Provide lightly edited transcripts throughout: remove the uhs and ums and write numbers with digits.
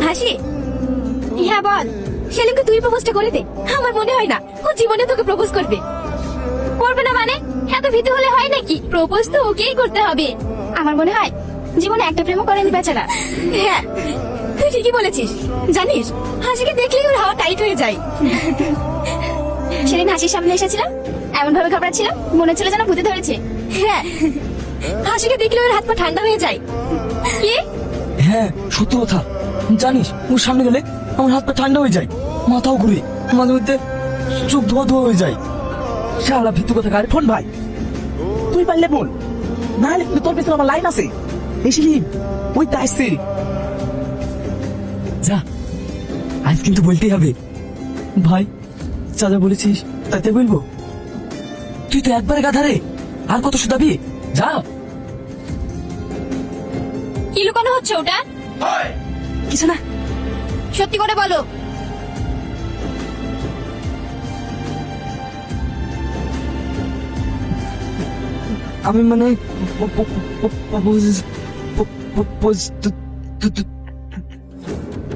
হাসি, হ্যাঁ বল। সেলিমকে তুই প্রপোজটা করে দে। আমার মনে হয় না ও জীবনে তোকে প্রপোজ করবে। করবে না মানে? এত ভীতু হলে হয় নাকি? প্রপোজ তো ওকেই করতে হবে। আমার মনে হয় জীবনে একটা প্রেমও করেনি বেচারা। হ্যাঁ, তুই ঠিকই বলেছিস। জানিস, হাসিকে দেখলেই ওর হাওয়া টাইট হয়ে যায়। সেদিন হাসির সামনে এসেছিলাম, এমন ভাবে ঘাবড়াচ্ছিলাম মনে ছিল যেন ভূতে ধরেছে। হ্যাঁ, হাসিকে দেখলে ওর হাত পা ঠান্ডা হয়ে যায়। কি? হ্যাঁ সত্যি কথা। জানিস, ওর সামনে গেলে আমার হাত পা ঠান্ডা হয়ে যায়, মাথাও ঘুরে, মাঝে মধ্যে চোখ ধোয়া ধোয়া হয়ে যায়। শালা ভিতু কথা গাড়ি ফোন ভাই, তুই পারলে বল, না হলে কিন্তু তোর পিছনে আমার লাইন আছে। এসলি ওই তা আসছে। যা, আজ কিন্তু বলতেই হবে ভাই, যা যা বলেছিস তাতে বলবো। তুই তো একবারে গাধা রে, আর কত শুধাবি? যা। কি লুকানো হচ্ছে ওটা? কিছু না। সত্যি করে বলো। আমি মানে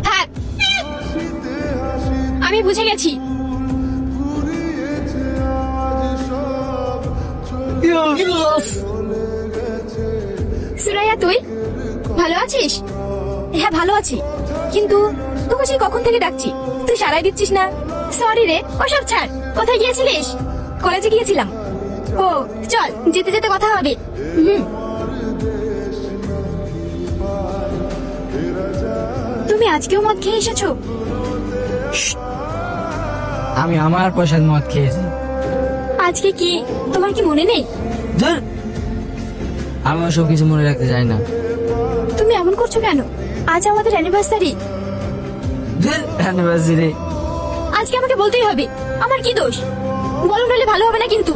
থাক, আমি বুঝে গেছি। সুরাইয়া, তুই ভালো আছিস? হ্যাঁ ভালো আছি, কিন্তু তোকে সেই কখন থেকে ডাকছি, তুই সারাই দিচ্ছিস না। সরি রে, ওসব ছাড়। কোথায় গিয়েছিলিস? কলেজে গিয়েছিলাম। ও চল, যেতে যেতে কথা হবে। তুমি আজকেও মদ খেয়ে এসেছো? আমি আমার পয়সার মদ খেয়েছি। আজকে কি তোমার কি মনে নেই? ধর, আমি সব কিছু মনে রাখতে চাই না। তুমি এমন করছো কেন? আজ আমাদের অ্যানিভার্সারি। অ্যানিভার্সারি আজকে আমাকে বলতেই হবে। আমার কি দোষ? বলো, নইলে ভালো হবে না কিন্তু।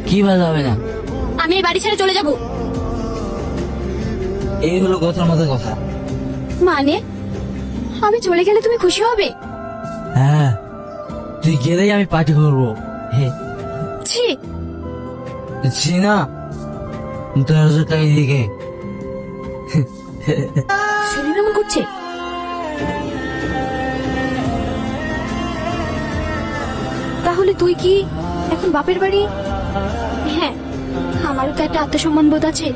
কি ভালো হবে না? আমি এই বাড়ি ছেড়ে চলে যাব। এই হলো কথার মতো কথা। মানে আমি চলে গেলে তুমি খুশি হবে? হ্যাঁ, তুই গেলেই আমি পার্টি করবো। হে ছি, ছি না, 10,000 টাকা দিকে। সেলিম এমন করছে। তাহলে তুই কি এখন বাপের বাড়ি? হ্যাঁ, আমারও তো একটা আত্মসম্মান বোধ আছে।